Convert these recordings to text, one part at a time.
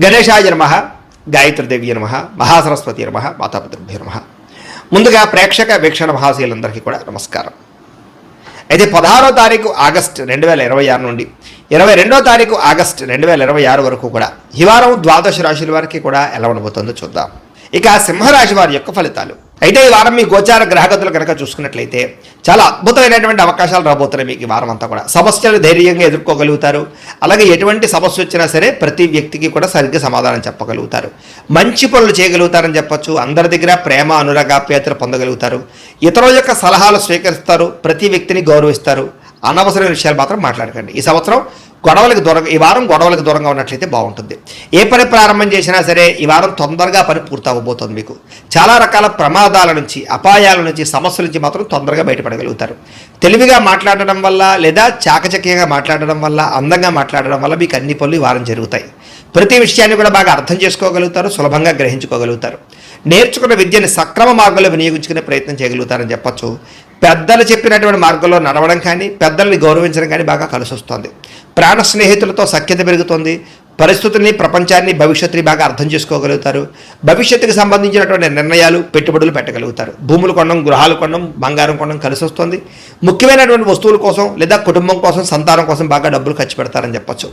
గణేశాయ నమః, గాయత్రీదేవి నమః, మహాసరస్వతి నమః, మాతాపితృభ్యో నమః. ముందుగా ప్రేక్షక వీక్షణ మహాశీలందరికీ కూడా నమస్కారం. అయితే 16వ తారీఖు ఆగస్టు 2026 నుండి 22వ తారీఖు ఆగస్టు 2026 వరకు కూడా ఈ వారం ద్వాదశ రాశుల వారికి కూడా ఎలా ఉండబోతుందో చూద్దాం. ఇక సింహరాశి వారి యొక్క ఫలితాలు. అయితే ఈ వారం మీ గోచార గ్రహగతులు కనుక చూసుకున్నట్లయితే చాలా అద్భుతమైనటువంటి అవకాశాలు రాబోతున్నాయి. మీకు ఈ వారం అంతా కూడా సమస్యలు ధైర్యంగా ఎదుర్కోగలుగుతారు. అలాగే ఎటువంటి సమస్య వచ్చినా సరే ప్రతి వ్యక్తికి కూడా సరిగ్గా సమాధానం చెప్పగలుగుతారు. మంచి పనులు చేయగలుగుతారని చెప్పొచ్చు. అందరి దగ్గర ప్రేమ అనురాగాప్యాయతలు పొందగలుగుతారు. ఇతరుల యొక్క సలహాలు స్వీకరిస్తారు. ప్రతి వ్యక్తిని గౌరవిస్తారు. అనవసరమైన విషయాలు మాత్రం మాట్లాడకండి. ఈ సంవత్సరం ఈ వారం గొడవలకు దూరంగా ఉన్నట్లయితే బాగుంటుంది. ఏ పని ప్రారంభం చేసినా సరే ఈ వారం తొందరగా పని పూర్తి అవ్వబోతుంది. మీకు చాలా రకాల ప్రమాదాల నుంచి, అపాయాల నుంచి, సమస్యల నుంచి మాత్రం తొందరగా బయటపడగలుగుతారు. తెలివిగా మాట్లాడడం వల్ల లేదా చాకచక్యంగా మాట్లాడడం వల్ల, అందంగా మాట్లాడడం వల్ల మీకు అన్ని పనులు ఈ వారం జరుగుతాయి. ప్రతి విషయాన్ని కూడా బాగా అర్థం చేసుకోగలుగుతారు. సులభంగా గ్రహించుకోగలుగుతారు. నేర్చుకున్న విద్యని సక్రమ మార్గంలో వినియోగించుకునే ప్రయత్నం చేయగలుగుతారని చెప్పొచ్చు. పెద్దలు చెప్పినటువంటి మార్గంలో నడవడం కానీ, పెద్దల్ని గౌరవించడం కానీ బాగా కలిసి వస్తుంది. ప్రాణ స్నేహితులతో సఖ్యత పెరుగుతుంది. పరిస్థితుల్ని, ప్రపంచాన్ని, భవిష్యత్తుని బాగా అర్థం చేసుకోగలుగుతారు. భవిష్యత్తుకు సంబంధించినటువంటి నిర్ణయాలు, పెట్టుబడులు పెట్టగలుగుతారు. భూములు కొనడం, గృహాలు కొనడం, బంగారం కొనడం కలిసి వస్తుంది. ముఖ్యమైనటువంటి వస్తువుల కోసం లేదా కుటుంబం కోసం, సంతానం కోసం బాగా డబ్బులు ఖర్చు పెడతారని చెప్పొచ్చు.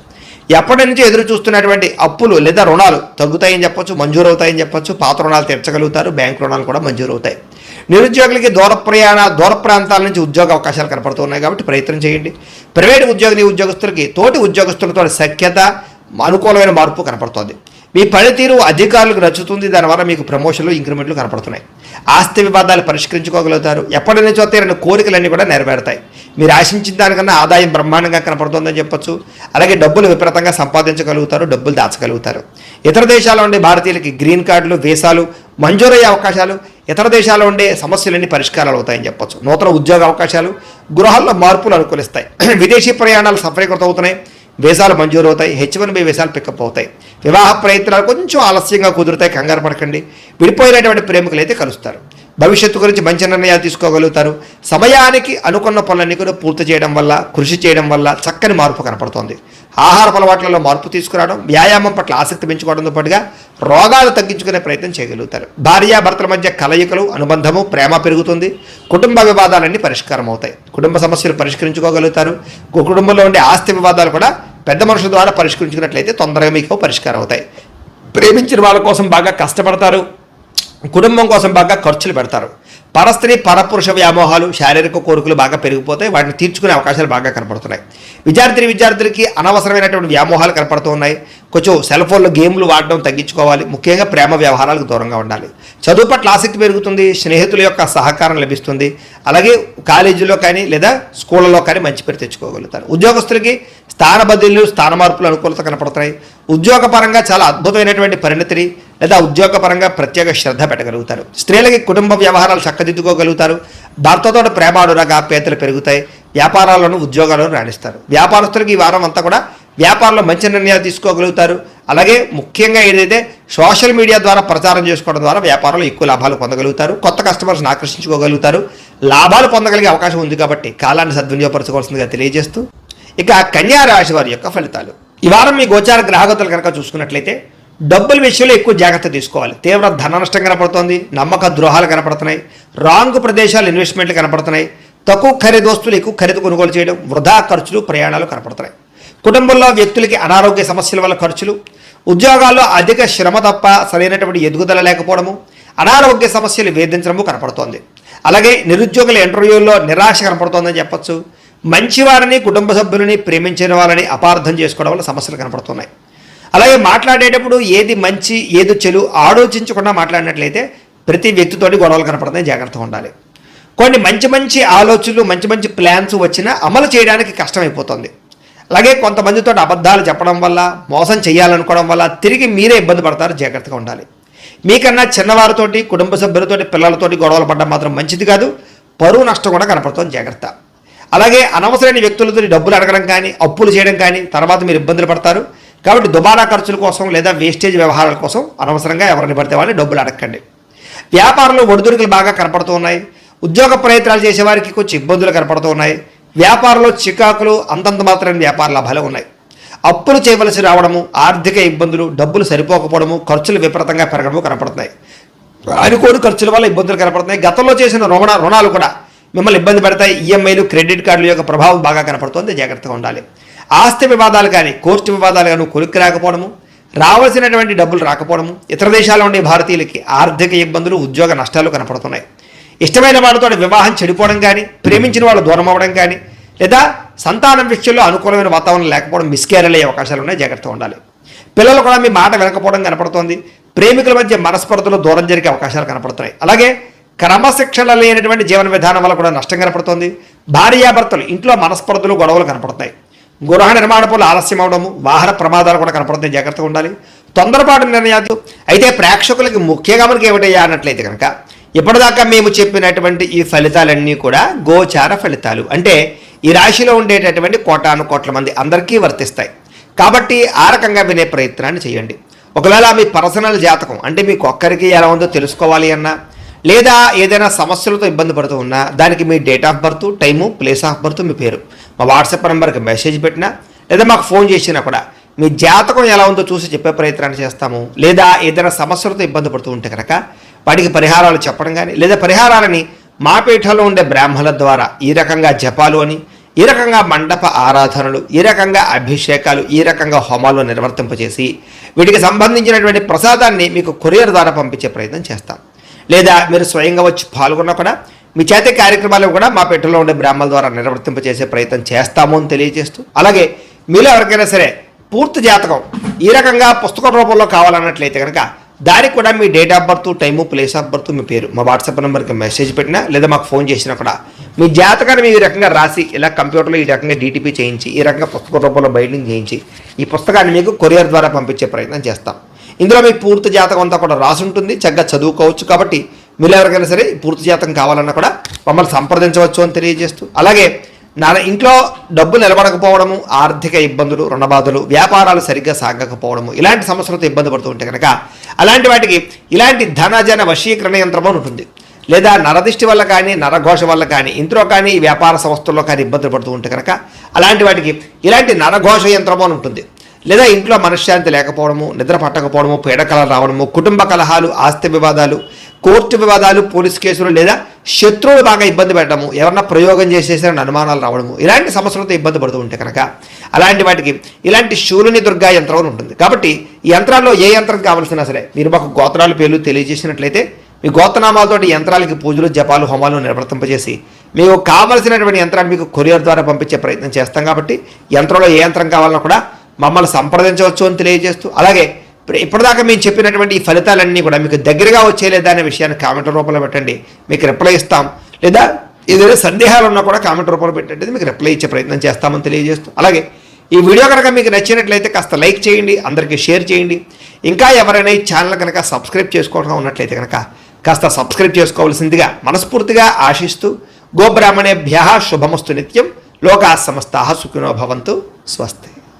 ఎప్పటి నుంచి ఎదురు చూస్తున్నటువంటి అప్పులు లేదా రుణాలు తగ్గుతాయని చెప్పొచ్చు, మంజూరు అవుతాయని చెప్పొచ్చు. పాత రుణాలు తీర్చగలుగుతారు. బ్యాంకు రుణాలు కూడా మంజూరు అవుతాయి. నిరుద్యోగులకి దూర ప్రాంతాల నుంచి ఉద్యోగ అవకాశాలు కనపడుతున్నాయి కాబట్టి ప్రయత్నం చేయండి. ప్రైవేటు ఉద్యోగస్తులకి తోటి ఉద్యోగస్తులతో సఖ్యత, అనుకూలమైన మార్పు కనపడుతుంది. మీ పనితీరు అధికారులకు నచ్చుతుంది. దానివల్ల మీకు ప్రమోషన్లు, ఇంక్రిమెంట్లు కనపడుతున్నాయి. ఆస్తి వివాదాలు పరిష్కరించుకోగలుగుతారు. ఎప్పటి నుంచో తీరని కోరికలన్నీ కూడా నెరవేరుతాయి. మీరు ఆశించిన దానికన్నా ఆదాయం బ్రహ్మాండంగా కనపడుతుందని చెప్పొచ్చు. అలాగే డబ్బులు విపరీతంగా సంపాదించగలుగుతారు. డబ్బులు దాచగలుగుతారు. ఇతర దేశాల్లో ఉండే భారతీయులకి గ్రీన్ కార్డులు, వీసాలు మంజూరయ్యే అవకాశాలు, ఇతర దేశాల్లో ఉండే సమస్యలన్నీ పరిష్కారాలు అవుతాయని చెప్పొచ్చు. నూతన ఉద్యోగ అవకాశాలు, గృహాల్లో మార్పులు అనుకూలిస్తాయి. విదేశీ ప్రయాణాలు సఫలీకృతం అవుతున్నాయి. వీసాలు మంజూరు అవుతాయి. H1B వీసాలు పికప్ అవుతాయి. వివాహ ప్రయత్నాలు కొంచెం ఆలస్యంగా కుదురుతాయి. కంగారు పడకండి. విడిపోయినటువంటి ప్రేమికులు అయితే కలుస్తారు. భవిష్యత్తు గురించి మంచి నిర్ణయాలు తీసుకోగలుగుతారు. సమయానికి అనుకున్న పనులన్నీ కూడా పూర్తి చేయడం వల్ల, కృషి చేయడం వల్ల చక్కని మార్పు కనపడుతోంది. ఆహార అలవాట్లలో మార్పు తీసుకురావడం, వ్యాయామం పట్ల ఆసక్తి పెంచుకోవడంతో పాటుగా రోగాలు తగ్గించుకునే ప్రయత్నం చేయగలుగుతారు. భార్యాభర్తల మధ్య కలయికలు, అనుబంధము, ప్రేమ పెరుగుతుంది. కుటుంబ వివాదాలన్నీ పరిష్కారం అవుతాయి. కుటుంబ సమస్యలు పరిష్కరించుకోగలుగుతారు. కుటుంబంలో ఉండే ఆస్తి వివాదాలు కూడా పెద్ద మనుషుల ద్వారా పరిష్కరించుకున్నట్లయితే తొందరగా మీకు పరిష్కారం అవుతాయి. ప్రేమించిన వాళ్ళ కోసం బాగా కష్టపడతారు. కుటుంబం కోసం బాగా ఖర్చులు పెడతారు. పరస్త్రీ పరపురుష వ్యామోహాలు, శారీరక కోరికలు బాగా పెరిగిపోతాయి. వాటిని తీర్చుకునే అవకాశాలు బాగా కనపడుతున్నాయి. విద్యార్థులకి అనవసరమైనటువంటి వ్యామోహాలు కనపడుతూ ఉన్నాయి. కొంచెం సెల్ ఫోన్లో గేమ్లు వాడడం తగ్గించుకోవాలి. ముఖ్యంగా ప్రేమ వ్యవహారాలకు దూరంగా ఉండాలి. చదువు పట్ల ఆసక్తి పెరుగుతుంది. స్నేహితుల యొక్క సహకారం లభిస్తుంది. అలాగే కాలేజీలో కానీ లేదా స్కూళ్ళలో కానీ మంచి పేరు తెచ్చుకోగలుగుతారు. ఉద్యోగస్తులకి స్థాన బదిలీలు, స్థాన మార్పులు అనుకూలత కనపడుతున్నాయి. ఉద్యోగపరంగా చాలా అద్భుతమైనటువంటి పరిణతిని లేదా ఉద్యోగపరంగా ప్రత్యేక శ్రద్ధ పెట్టగలుగుతారు. స్త్రీలకి కుటుంబ వ్యవహారాలు చక్కదిద్దుకోగలుగుతారు. భర్తతో ప్రేమ అనురాగాప్యాయతలు పెరుగుతాయి. వ్యాపారాలను, ఉద్యోగాలను రాణిస్తారు. వ్యాపారస్తులకి ఈ వారం అంతా కూడా వ్యాపారంలో మంచి నిర్ణయాలు తీసుకోగలుగుతారు. అలాగే ముఖ్యంగా ఏదైతే సోషల్ మీడియా ద్వారా ప్రచారం చేసుకోవడం ద్వారా వ్యాపారంలో ఎక్కువ లాభాలు పొందగలుగుతారు. కొత్త కస్టమర్స్ని ఆకర్షించుకోగలుగుతారు. లాభాలు పొందగలిగే అవకాశం ఉంది కాబట్టి కాలాన్ని సద్వినియోగపరచుకోవాల్సిందిగా తెలియజేస్తూ, ఇక కన్యా రాశి వారి యొక్క ఫలితాలు. ఈ వారం మీ గోచార గ్రహగతులు కనుక చూసుకున్నట్లయితే డబ్బుల విషయంలో ఎక్కువ జాగ్రత్త తీసుకోవాలి. తీవ్ర ధన నష్టం కనపడుతోంది. నమ్మక ద్రోహాలు కనపడుతున్నాయి. రాంగ్ ప్రదేశాలు, ఇన్వెస్ట్మెంట్లు కనపడుతున్నాయి. తక్కువ ఖరీదు వస్తువులు ఎక్కువ ఖరీదు కొనుగోలు చేయడం, వృధా ఖర్చులు, ప్రయాణాలు కనపడుతున్నాయి. కుటుంబంలో వ్యక్తులకి అనారోగ్య సమస్యల వల్ల ఖర్చులు, ఉద్యోగాల్లో అధిక శ్రమ తప్ప సరైనటువంటి ఎదుగుదల లేకపోవడము, అనారోగ్య సమస్యలు వేధించడము కనపడుతోంది. అలాగే నిరుద్యోగుల ఇంటర్వ్యూల్లో నిరాశ కనపడుతోందని చెప్పొచ్చు. మంచివారిని, కుటుంబ సభ్యులని, ప్రేమించిన వాళ్ళని అపార్థం చేసుకోవడం వల్ల సమస్యలు కనపడుతున్నాయి. అలాగే మాట్లాడేటప్పుడు ఏది మంచి, ఏది చెడు ఆలోచించకుండా మాట్లాడినట్లయితే ప్రతి వ్యక్తితోటి గొడవలు కనపడుతున్నాయి. జాగ్రత్తగా ఉండాలి. కొన్ని మంచి ఆలోచనలు, మంచి ప్లాన్స్ వచ్చినా అమలు చేయడానికి కష్టమైపోతుంది. అలాగే కొంతమందితో అబద్ధాలు చెప్పడం వల్ల, మోసం చేయాలనుకోవడం వల్ల తిరిగి మీరే ఇబ్బంది పడతారు. జాగ్రత్తగా ఉండాలి. మీకన్నా చిన్నవారితోటి, కుటుంబ సభ్యులతోటి, పిల్లలతోటి గొడవలు పడడం మాత్రం మంచిది కాదు. పరువు నష్టం కూడా కనపడుతుంది. జాగ్రత్త. అలాగే అనవసరమైన వ్యక్తులతో డబ్బులు అడగడం కానీ, అప్పులు చేయడం కానీ తర్వాత మీరు ఇబ్బందులు పడతారు. కాబట్టి దుబారా ఖర్చుల కోసం లేదా వేస్టేజ్ వ్యవహారాల కోసం అనవసరంగా ఎవరిని పడితే వాళ్ళని డబ్బులు అడగండి. వ్యాపారంలో ఒడిదుడుకులు బాగా కనపడుతూ ఉన్నాయి. ఉద్యోగ ప్రయత్నాలు చేసేవారికి కొంచెం ఇబ్బందులు కనపడుతూ ఉన్నాయి. వ్యాపారంలో చికాకులు, అంతంత మాత్రమే వ్యాపార లాభాలు ఉన్నాయి. అప్పులు చేయవలసి రావడము, ఆర్థిక ఇబ్బందులు, డబ్బులు సరిపోకపోవడము, ఖర్చులు విపరీతంగా పెరగడము కనపడుతున్నాయి. అనుకోని ఖర్చుల వల్ల ఇబ్బందులు కనపడుతున్నాయి. గతంలో చేసిన రుణాలు కూడా మిమ్మల్ని ఇబ్బంది పెడతాయి. ఈఎంఐలు, క్రెడిట్ కార్డుల యొక్క ప్రభావం బాగా కనపడుతుంది. జాగ్రత్తగా ఉండాలి. ఆస్తి వివాదాలు కానీ, కోర్టు వివాదాలు కానీ కొలిక్కి రాకపోవడము, రావాల్సినటువంటి డబ్బులు రాకపోవడము, ఇతర దేశాల్లో ఉండే భారతీయులకి ఆర్థిక ఇబ్బందులు, ఉద్యోగ నష్టాలు కనపడుతున్నాయి. ఇష్టమైన వాళ్ళతో వివాహం చెడిపోవడం కానీ, ప్రేమించిన వాళ్ళు దూరం అవ్వడం కానీ, లేదా సంతానం విషయంలో అనుకూలమైన వాతావరణం లేకపోవడం, మిస్క్యారేజ్ అయ్యే అవకాశాలు ఉన్నాయి. జాగ్రత్తగా ఉండాలి. పిల్లలు కూడా మీ మాట వినకపోవడం కనపడుతోంది. ప్రేమికుల మధ్య మనస్పర్ధలు దూరం జరిగే అవకాశాలు కనపడుతున్నాయి. అలాగే క్రమశిక్షణ లేనటువంటి జీవన విధానం వల్ల కూడా నష్టం కనపడుతోంది. భార్యాభర్తలు ఇంట్లో మనస్పర్ధలు, గొడవలు కనపడుతున్నాయి. గృహ నిర్మాణ పనులు ఆలస్యం అవడము, వాహన ప్రమాదాలు కూడా కనపడుతున్నాయి. జాగ్రత్తగా ఉండాలి. తొందరపాటు నిర్ణయాలు. అయితే ప్రేక్షకులకి ముఖ్యంగా మనకి ఏమిటయ్యా అన్నట్లయితే కనుక, ఇప్పటిదాకా మేము చెప్పినటువంటి ఈ ఫలితాలన్నీ కూడా గోచార ఫలితాలు. అంటే ఈ రాశిలో ఉండేటటువంటి కోటాను కోట్ల మంది అందరికీ వర్తిస్తాయి. కాబట్టి ఆ రకంగా వినే ప్రయత్నాన్ని చేయండి. ఒకవేళ మీ పర్సనల్ జాతకం అంటే మీకు ఒక్కరికి ఎలా ఉందో తెలుసుకోవాలి అన్నా, లేదా ఏదైనా సమస్యలతో ఇబ్బంది పడుతూ ఉన్నా, దానికి మీ date of birth, time, place of birth, మీ పేరు మా వాట్సాప్ నెంబర్కి మెసేజ్ పెట్టినా, లేదా మాకు ఫోన్ చేసినా కూడా మీ జాతకం ఎలా ఉందో చూసి చెప్పే ప్రయత్నాన్ని చేస్తాము. లేదా ఏదైనా సమస్యలతో ఇబ్బంది పడుతూ ఉంటే కనుక వాటికి పరిహారాలు చెప్పడం కానీ, లేదా పరిహారాలని మా పీఠంలో ఉండే బ్రాహ్మణుల ద్వారా ఈ రకంగా జపాలు అని, ఈ రకంగా మండప ఆరాధనలు, ఈ రకంగా అభిషేకాలు, ఈ రకంగా హోమాలు నిర్వర్తింపజేసి వీటికి సంబంధించినటువంటి ప్రసాదాన్ని మీకు కొరియర్ ద్వారా పంపించే ప్రయత్నం చేస్తాం. లేదా మీరు స్వయంగా వచ్చి పాల్గొన్నా కూడా మీ చేతి కార్యక్రమాలు కూడా మా పీఠంలో ఉండే బ్రాహ్మణుల ద్వారా నిర్వర్తింపజేసే ప్రయత్నం చేస్తాము అని తెలియజేస్తూ, అలాగే మీలో ఎవరికైనా సరే పూర్తి జాతకం ఈ రకంగా పుస్తక రూపంలో కావాలన్నట్లయితే కనుక దానికి కూడా మీ date of birth, time, place of birth, మీ పేరు మా వాట్సాప్ నెంబర్కి మెసేజ్ పెట్టినా, లేదా మాకు ఫోన్ చేసినా కూడా మీ జాతకాన్ని మీ రకంగా రాసి ఇలా కంప్యూటర్లో ఈ రకంగా డీటీపీ చేయించి, ఈ రకంగా పుస్తక రూపంలో బైండింగ్ చేయించి ఈ పుస్తకాన్ని మీకు కొరియర్ ద్వారా పంపించే ప్రయత్నం చేస్తాం. ఇందులో మీ పూర్తి జాతకం అంతా కూడా రాసి ఉంటుంది. చక్కగా చదువుకోవచ్చు. కాబట్టి మీరు ఎవరికైనా సరే పూర్తి జాతకం కావాలన్నా కూడా మమ్మల్ని సంప్రదించవచ్చు అని తెలియజేస్తూ, అలాగే ఇంట్లో డబ్బు నిలబడకపోవడము, ఆర్థిక ఇబ్బందులు, రుణబాధలు, వ్యాపారాలు సరిగ్గా సాగకపోవడము, ఇలాంటి సమస్యలతో ఇబ్బంది పడుతూ ఉంటే కనుక అలాంటి వాటికి ఇలాంటి ధనజన వశీకరణ యంత్రం అని ఉంటుంది. లేదా నరదిష్టి వల్ల కానీ, నరఘోష వల్ల కానీ, ఇంట్లో కానీ, వ్యాపార సంస్థల్లో కానీ ఇబ్బందులు పడుతూ ఉంటే కనుక అలాంటి వాటికి ఇలాంటి నరఘోష యంత్రం అని ఉంటుంది. లేదా ఇంట్లో మనశ్శాంతి లేకపోవడము, నిద్ర పట్టకపోవడము, పీడకలలు రావడము, కుటుంబ కలహాలు, ఆస్తి వివాదాలు, కోర్టు వివాదాలు, పోలీస్ కేసులు, లేదా శత్రువులు బాగా ఇబ్బంది పెట్టడము, ఎవరన్నా ప్రయోగం చేసేసారని అనుమానాలు రావడము, ఇలాంటి సమస్యలతో ఇబ్బంది పడుతూ ఉంటే కనుక అలాంటి వాటికి ఇలాంటి శూలిని దుర్గా యంత్రం అని ఉంటుంది. కాబట్టి ఈ యంత్రాల్లో ఏ యంత్రం కావాల్సినా సరే మీరు మాకు గోత్రాలు పేర్లు తెలియజేసినట్లయితే మీ గోత్రనామాలతోటి యంత్రాలకి పూజలు, జపాలు, హోమాలు నిర్వర్తింపజేసి మీకు కావలసినటువంటి యంత్రాన్ని మీకు కొరియర్ ద్వారా పంపించే ప్రయత్నం చేస్తాం. కాబట్టి యంత్రంలో ఏ యంత్రం కావాలన్నా కూడా మమ్మల్ని సంప్రదించవచ్చు అని తెలియజేస్తూ, అలాగే ఇప్పటిదాకా మేము చెప్పినటువంటి ఈ ఫలితాలన్నీ కూడా మీకు దగ్గరగా వచ్చేలేదా అనే విషయాన్ని కామెంట్ రూపంలో పెట్టండి, మీకు రిప్లై ఇస్తాం. లేదా ఏదైనా సందేహాలు ఉన్నా కూడా కామెంట్ రూపంలో పెట్టండి, మీకు రిప్లై ఇచ్చే ప్రయత్నం చేస్తామని తెలియజేస్తూ, అలాగే ఈ వీడియో కనుక మీకు నచ్చినట్లయితే కాస్త లైక్ చేయండి, అందరికీ షేర్ చేయండి. ఇంకా ఎవరైనా ఈ ఛానల్ కనుక సబ్స్క్రైబ్ చేసుకోవడం ఉన్నట్లయితే కనుక కాస్త సబ్స్క్రైబ్ చేసుకోవాల్సిందిగా మనస్ఫూర్తిగా ఆశిస్తూ, గోబ్రాహ్మణేభ్యః శుభమస్తు నిత్యం, లోకాః సమస్తాః సుఖినో భవంతు. స్వస్తి.